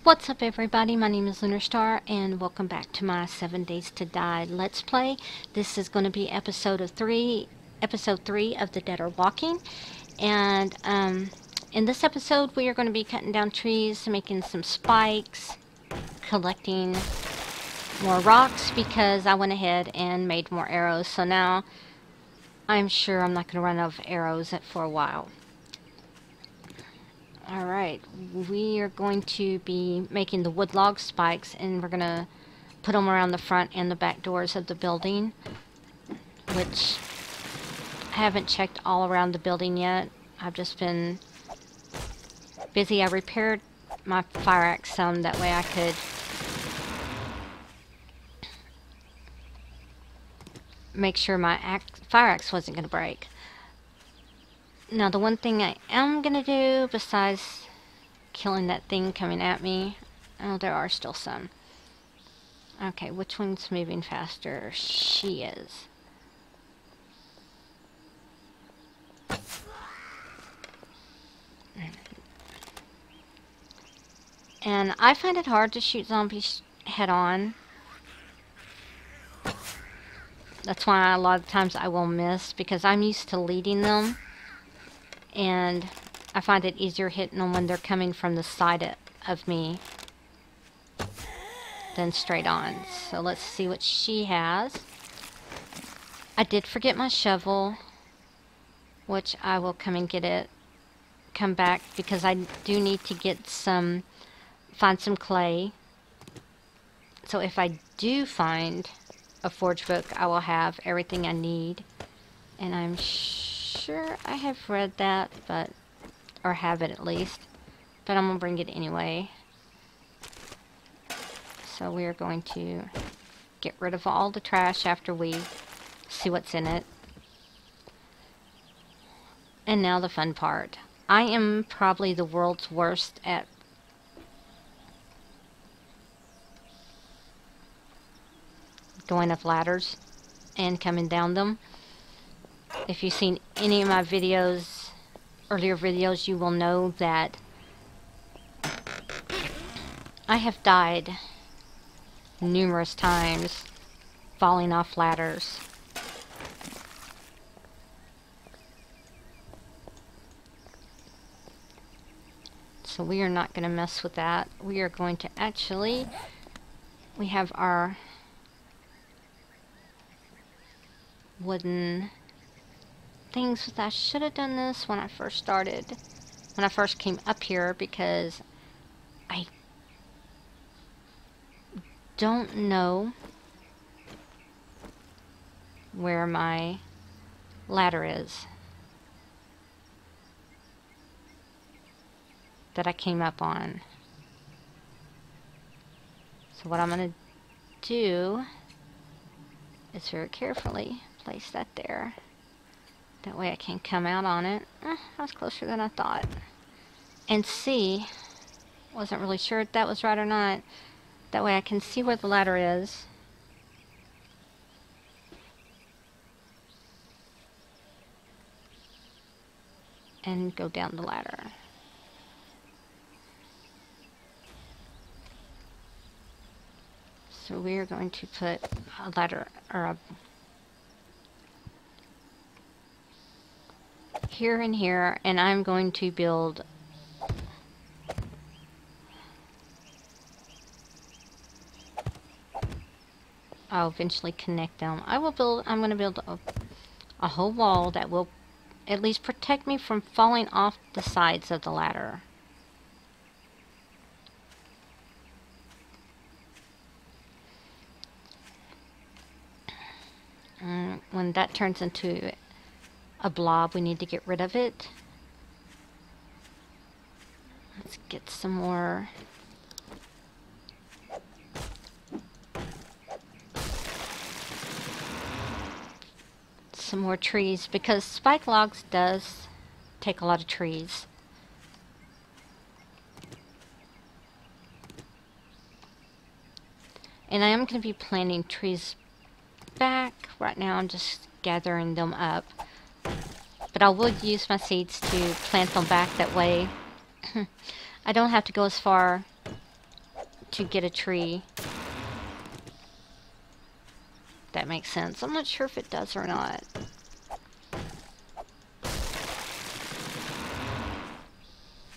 What's up everybody, my name is Lunarstar and welcome back to my 7 Days to Die Let's Play. This is going to be episode 3 of The Dead Are Walking. And in this episode we are going to be cutting down trees, making some spikes, collecting more rocks because I went ahead and made more arrows. So now I'm sure I'm not going to run out of arrows for a while. Alright, we are going to be making the wood log spikes and we're going to put them around the front and the back doors of the building, which I haven't checked all around the building yet. I've just been busy. I repaired my fire axe some, that way I could make sure my fire axe wasn't going to break. Now, the one thing I am going to do, besides killing that thing coming at me... Oh, there are still some. Okay, which one's moving faster? She is. And I find it hard to shoot zombies head-on. That's why a lot of times I will miss, because I'm used to leading them. And I find it easier hitting them when they're coming from the side of me than straight on. So let's see what she has. I did forget my shovel, which I will come and get it. Come back because I do need to get find some clay. So if I do find a forge book, I will have everything I need. And I'm sure I have read that, or have it at least, but I'm gonna bring it anyway. So we are going to get rid of all the trash after we see what's in it. And now the fun part. I am probably the world's worst at going up ladders and coming down them. If you've seen any of my videos, earlier videos, you will know that I have died numerous times falling off ladders. So we are not going to mess with that. We are going to actually, we have our wooden things. I should have done this when I first started, when I first came up here, because I don't know where my ladder is that I came up on. So what I'm going to do is very carefully place that there. That way I can come out on it. I was closer than I thought. And see, wasn't really sure if that was right or not. That way I can see where the ladder is. And go down the ladder. So we are going to put a ladder, or a here and here, and I'm going to build I'll eventually connect them. I'm going to build a whole wall that will at least protect me from falling off the sides of the ladder. When that turns into a blob, we need to get rid of it. Let's get some more trees, because spike logs does take a lot of trees. And I am going to be planting trees back. Right now I'm just gathering them up. But I would use my seeds to plant them back, that way I don't have to go as far to get a tree. That makes sense. I'm not sure if it does or not.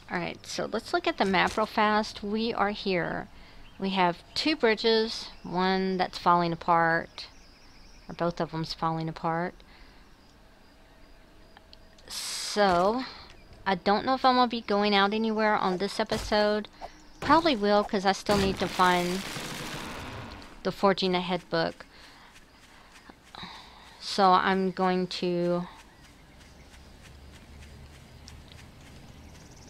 Alright, so let's look at the map real fast. We are here. We have 2 bridges, one that's falling apart, or both of them's falling apart. So, I don't know if I'm going to be going out anywhere on this episode. Probably will, because I still need to find the Forging Ahead book. So I'm going to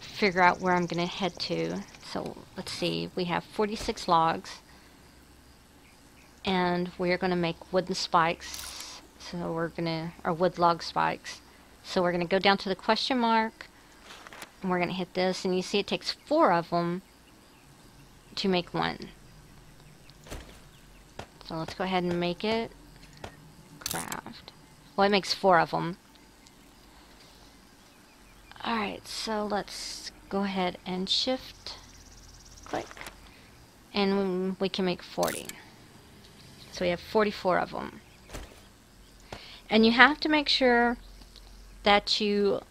figure out where I'm going to head to. So let's see, we have 46 logs, and we're going to make wooden spikes. So we're going to, or wood log spikes. So we're going to go down to the question mark, and we're going to hit this, and you see it takes 4 of them to make one. So let's go ahead and make it. Craft. Well, it makes 4 of them. Alright, so let's go ahead and shift click, and we can make 40. So we have 44 of them. And you have to make sure that you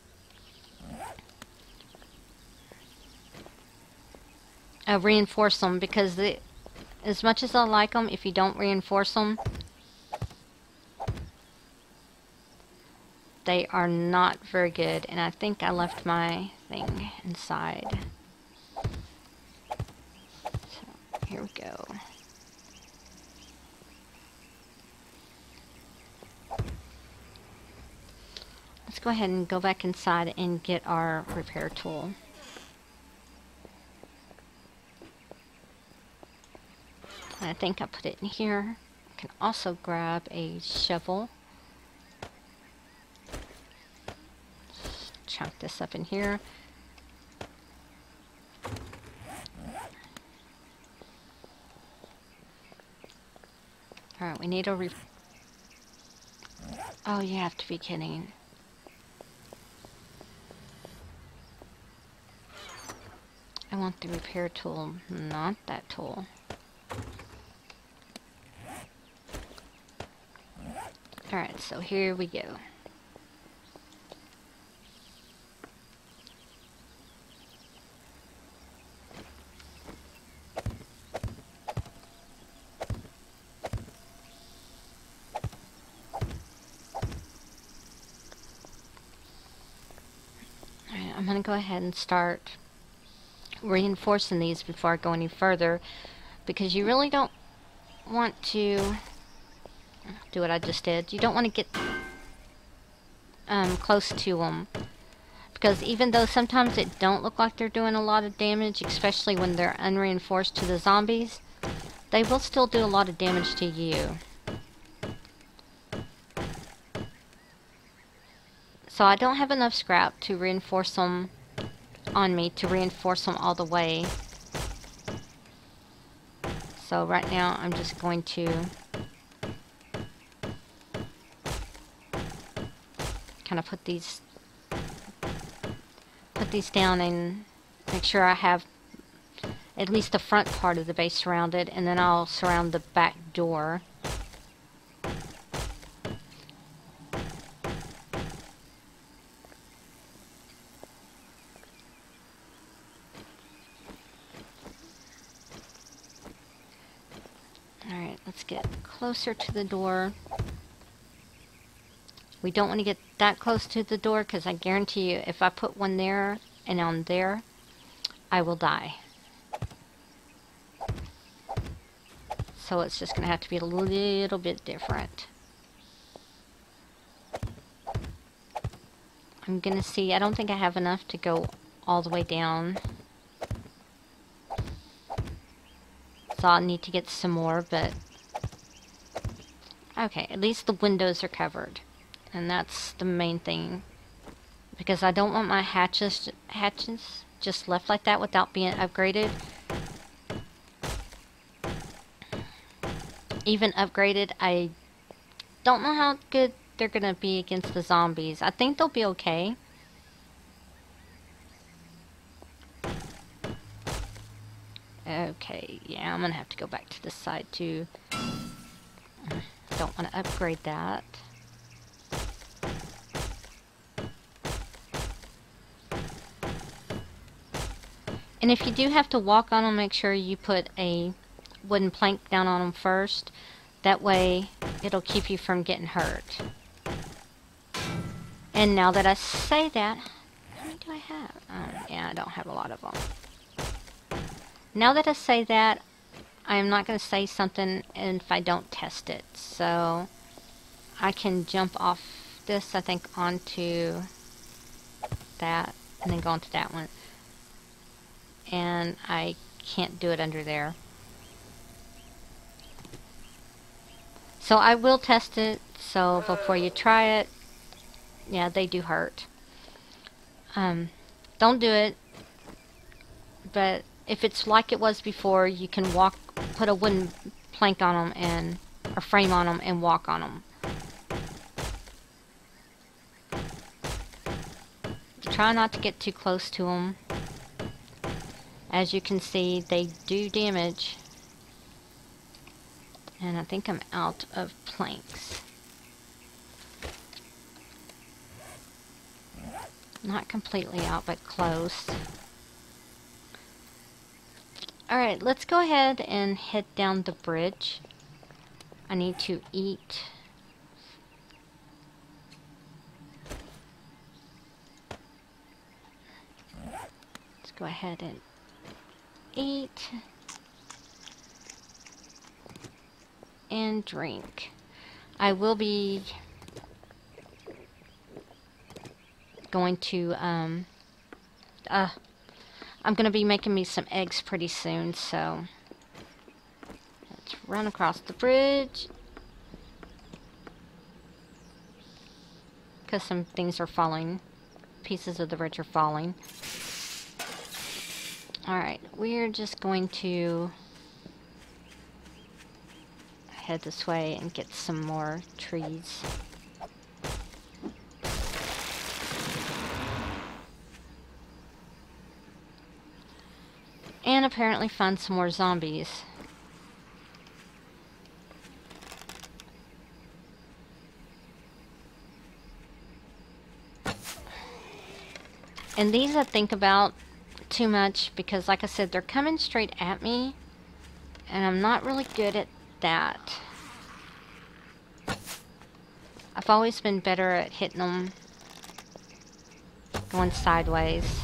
reinforce them, because as much as I like them, if you don't reinforce them, they are not very good. And I think I left my thing inside. So here we go. Let's go ahead and go back inside and get our repair tool. I think I put it in here. I can also grab a shovel. Chunk this up in here. Alright, we need a oh, you have to be kidding. I want the repair tool, not that tool. Alright, so here we go. Alright, I'm going to go ahead and start reinforcing these before I go any further, because you really don't want to do what I just did. You don't want to get close to them, because even though sometimes it don't look like they're doing a lot of damage, especially when they're unreinforced to the zombies, they will still do a lot of damage to you. So I don't have enough scrap to reinforce them on me, to reinforce them all the way. So right now I'm just going to kind of put these down and make sure I have at least the front part of the base surrounded, and then I'll surround the back door. Alright, let's get closer to the door. We don't want to get that close to the door, because I guarantee you, if I put one there and on there, I will die. So it's just going to have to be a little bit different. I'm going to see, I don't think I have enough to go all the way down. So I'll need to get some more, but okay, at least the windows are covered. And that's the main thing, because I don't want my hatches just left like that without being upgraded. Even upgraded, I don't know how good they're gonna be against the zombies. I think they'll be okay. Okay, yeah, I'm gonna have to go back to this side too. Don't want to upgrade that. And if you do have to walk on them, make sure you put a wooden plank down on them first. That way, it'll keep you from getting hurt. And now that I say that, how many do I have? Yeah, I don't have a lot of them. Now that I say that, I am not going to say something if I don't test it. So, I can jump off this, I think, onto that, and then go onto that one. And I can't do it under there. So I will test it, so before you try it, yeah, they do hurt. Don't do it, but if it's like it was before, you can put a wooden plank on them and a frame on them and walk on them. Try not to get too close to them. As you can see, they do damage. And I think I'm out of planks. Not completely out, but close. Alright, let's go ahead and head down the bridge. I need to eat. Let's go ahead and eat. And drink. I will be going to, I'm going to be making me some eggs pretty soon, so let's run across the bridge. Because some things are falling. Pieces of the bridge are falling. Alright, we're just going to head this way and get some more trees. And apparently find some more zombies. And these I think about too much because, like I said, they're coming straight at me. And I'm not really good at that. I've always been better at hitting them going sideways.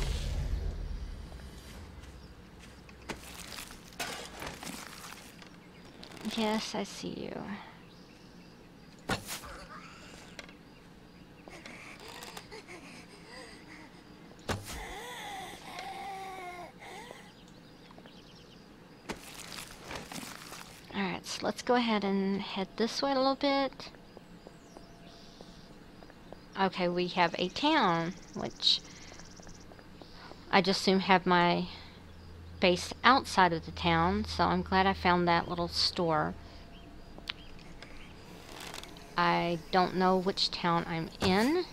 Yes, I see you. Alright, so let's go ahead and head this way a little bit. Okay, we have a town, which I just assume have my base outside of the town, so I'm glad I found that little store. I don't know which town I'm in.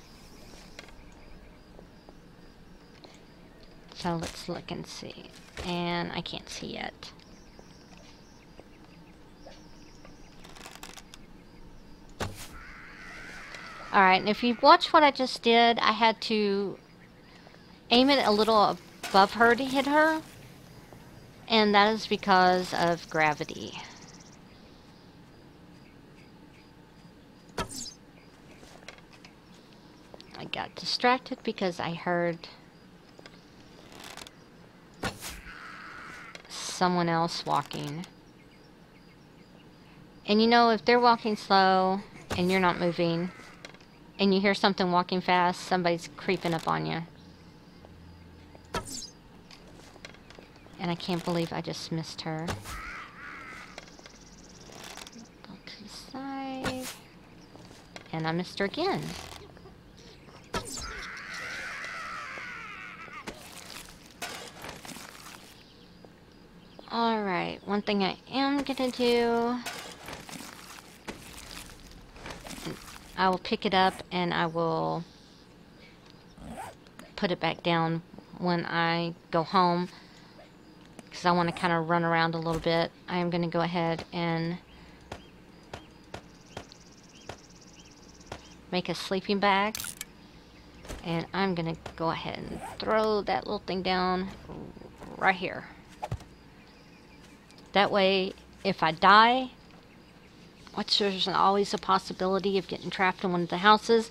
So let's look and see. And I can't see yet. Alright, and if you watch what I just did, I had to aim it a little above her to hit her. And that is because of gravity. I got distracted because I heard someone else walking. And you know, if they're walking slow and you're not moving, and you hear something walking fast, somebody's creeping up on you. And I can't believe I just missed her. Go to the side. And I missed her again. Alright, one thing I am gonna do, I will pick it up and I will put it back down when I go home. because I want to kind of run around a little bit, I am going to go ahead and make a sleeping bag. And I'm going to go ahead and throw that little thing down right here. That way, if I die, which there's always a possibility of getting trapped in one of the houses,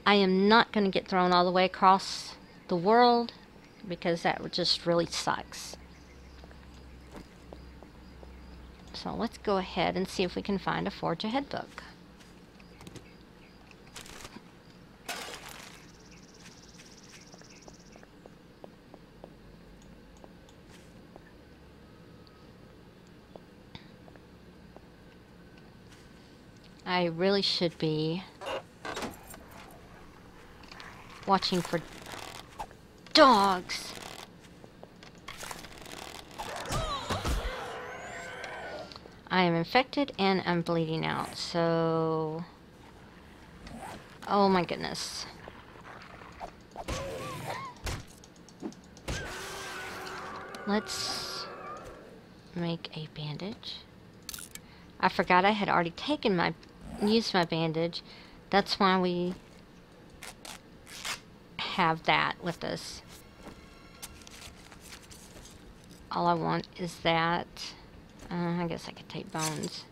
I am not going to get thrown all the way across the world, because that just really sucks. So let's go ahead and see if we can find a Forge Ahead book. I really should be watching for dogs. I am infected and I'm bleeding out, so... Oh my goodness. Let's make a bandage. I forgot I had already used my bandage. That's why we have that with us. All I want is that. I guess I could take bones.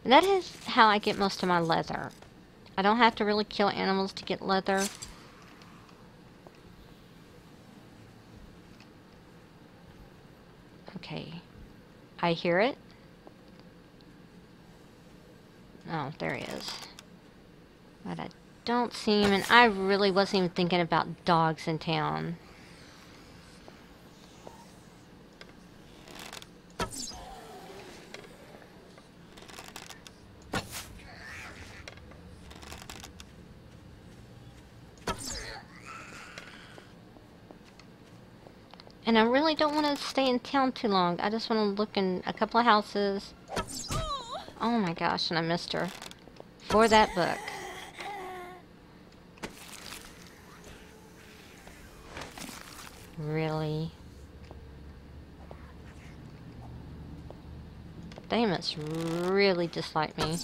And that is how I get most of my leather. I don't have to really kill animals to get leather. Okay. I hear it. Oh, there he is. But I don't see him, and I really wasn't even thinking about dogs in town. And I really don't want to stay in town too long. I just want to look in a couple of houses. Oh my gosh, and I missed her. For that book. Really? They must really dislike me.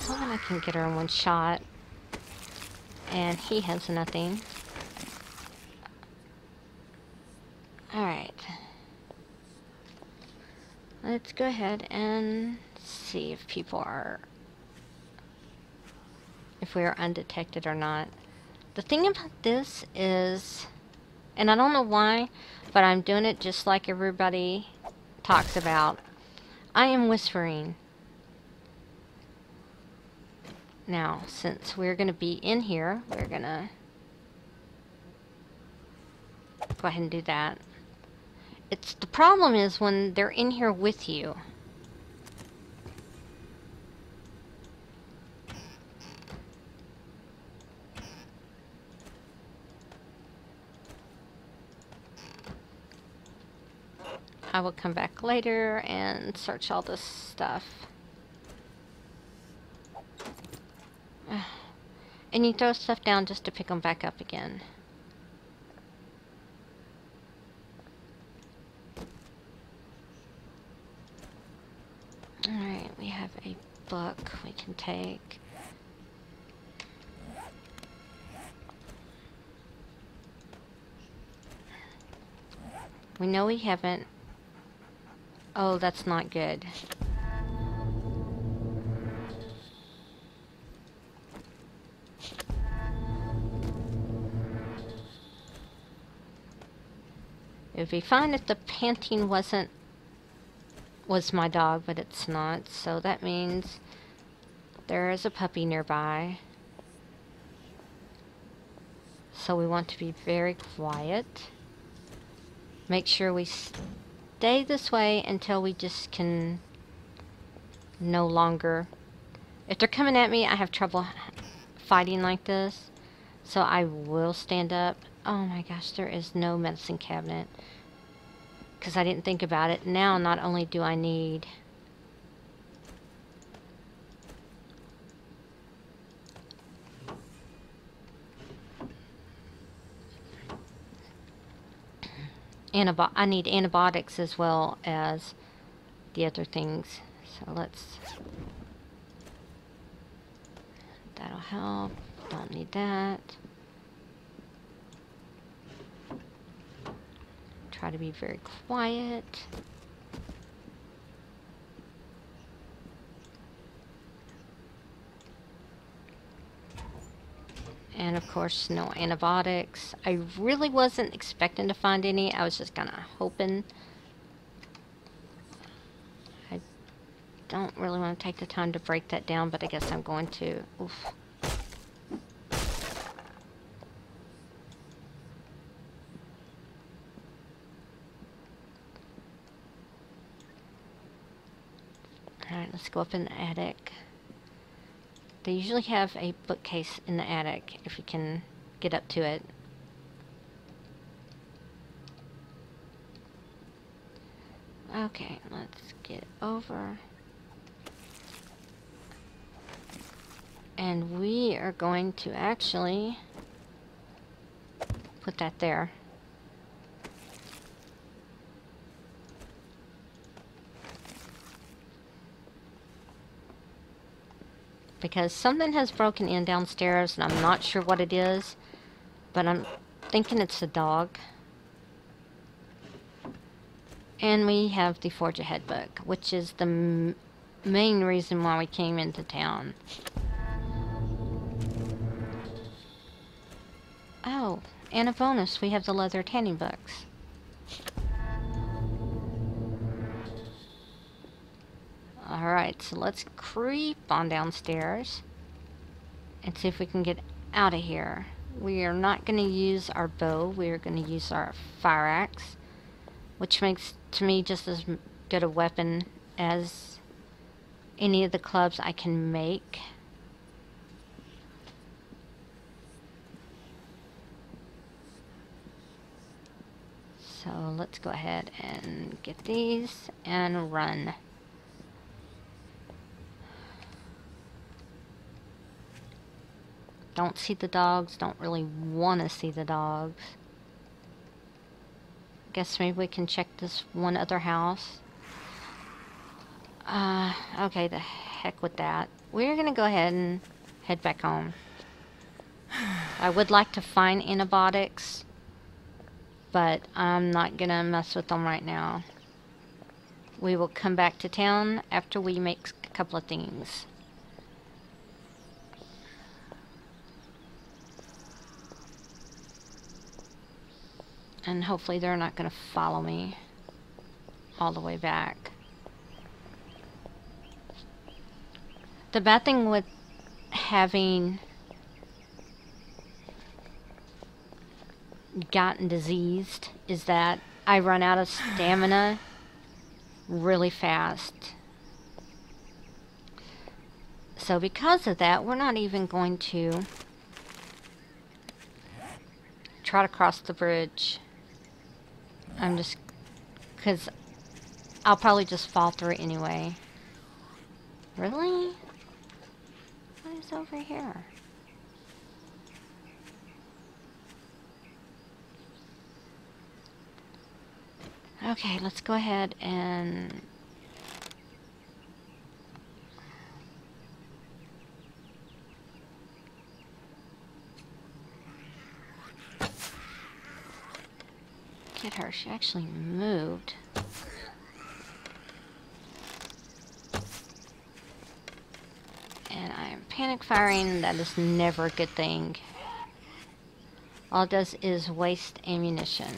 Hoping I can get her in one shot. And he has nothing. Alright. Let's go ahead and see if people are... if we are undetected or not. The thing about this is... and I don't know why, but I'm doing it just like everybody talks about. I am whispering. Now, since we're going to be in here, we're going to go ahead and do that. The problem is when they're in here with you. I will come back later and search all this stuff. And you throw stuff down just to pick them back up again. Alright, we have a book we can take. We know we haven't... oh, that's not good. It would be fine if the panting was my dog, but it's not. So that means there is a puppy nearby. So we want to be very quiet. Make sure we stay this way until we just can no longer... if they're coming at me, I have trouble fighting like this. So I will stand up. Oh my gosh, there is no medicine cabinet. Because I didn't think about it. Now, not only do I need... I need antibiotics as well as the other things. So let's... That'll help. Don't need that. Try to be very quiet. And of course, no antibiotics. I really wasn't expecting to find any. I was just kind of hoping. I don't really want to take the time to break that down, but I guess I'm going to. Oof. Alright, let's go up in the attic. They usually have a bookcase in the attic if you can get up to it. Okay, let's get over. And we are going to actually put that there. Because something has broken in downstairs, and I'm not sure what it is, but I'm thinking it's a dog. And we have the Forge Ahead book, which is the main reason why we came into town. Oh, and a bonus, we have the leather tanning books. Alright, so let's creep on downstairs and see if we can get out of here. We are not going to use our bow, we are going to use our fire axe, which makes to me just as good a weapon as any of the clubs I can make. So let's go ahead and get these and run. Don't see the dogs, don't really want to see the dogs. Guess maybe we can check this one other house. Okay, the heck with that. We're gonna go ahead and head back home. I would like to find antibiotics, but I'm not gonna mess with them right now. We will come back to town after we make a couple of things. And hopefully they're not going to follow me all the way back. The bad thing with having gotten diseased is that I run out of stamina really fast. So because of that, we're not even going to try to cross the bridge. I'm just, because I'll probably just fall through it anyway. Really? What is over here? Okay, let's go ahead and get her. She actually moved. And I am panic firing. That is never a good thing. All it does is waste ammunition.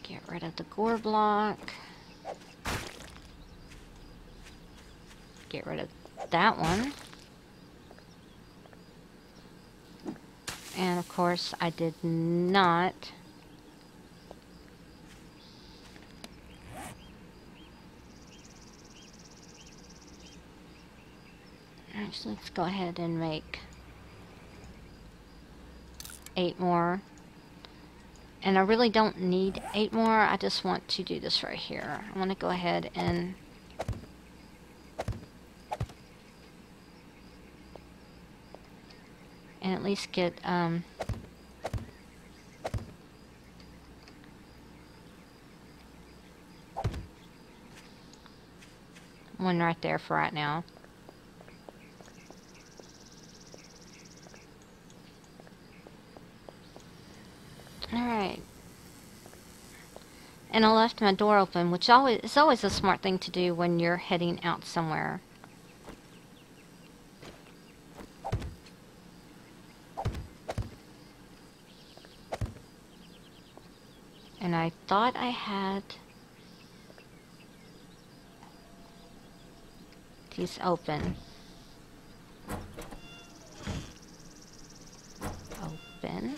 Get rid of the gore block. Get rid of that one. And of course, I did not So let's go ahead and make 8 more. And I really don't need 8 more. I just want to do this right here. I want to go ahead and at least get one right there for right now. Alright. And I left my door open, which is always a smart thing to do when you're heading out somewhere. And I thought I had these open. Open.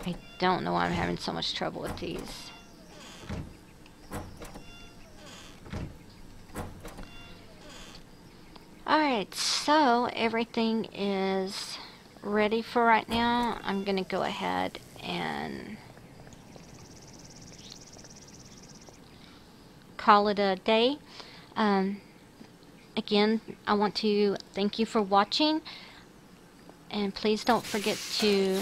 I don't know why I'm having so much trouble with these. Alright, so everything is ready for right now. I'm going to go ahead and call it a day. Again, I want to thank you for watching. And please don't forget to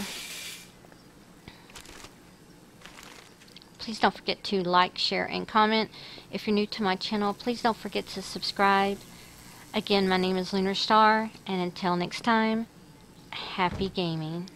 like, share, and comment. If you're new to my channel, please don't forget to subscribe. Again, my name is Lunarstar, and until next time, happy gaming.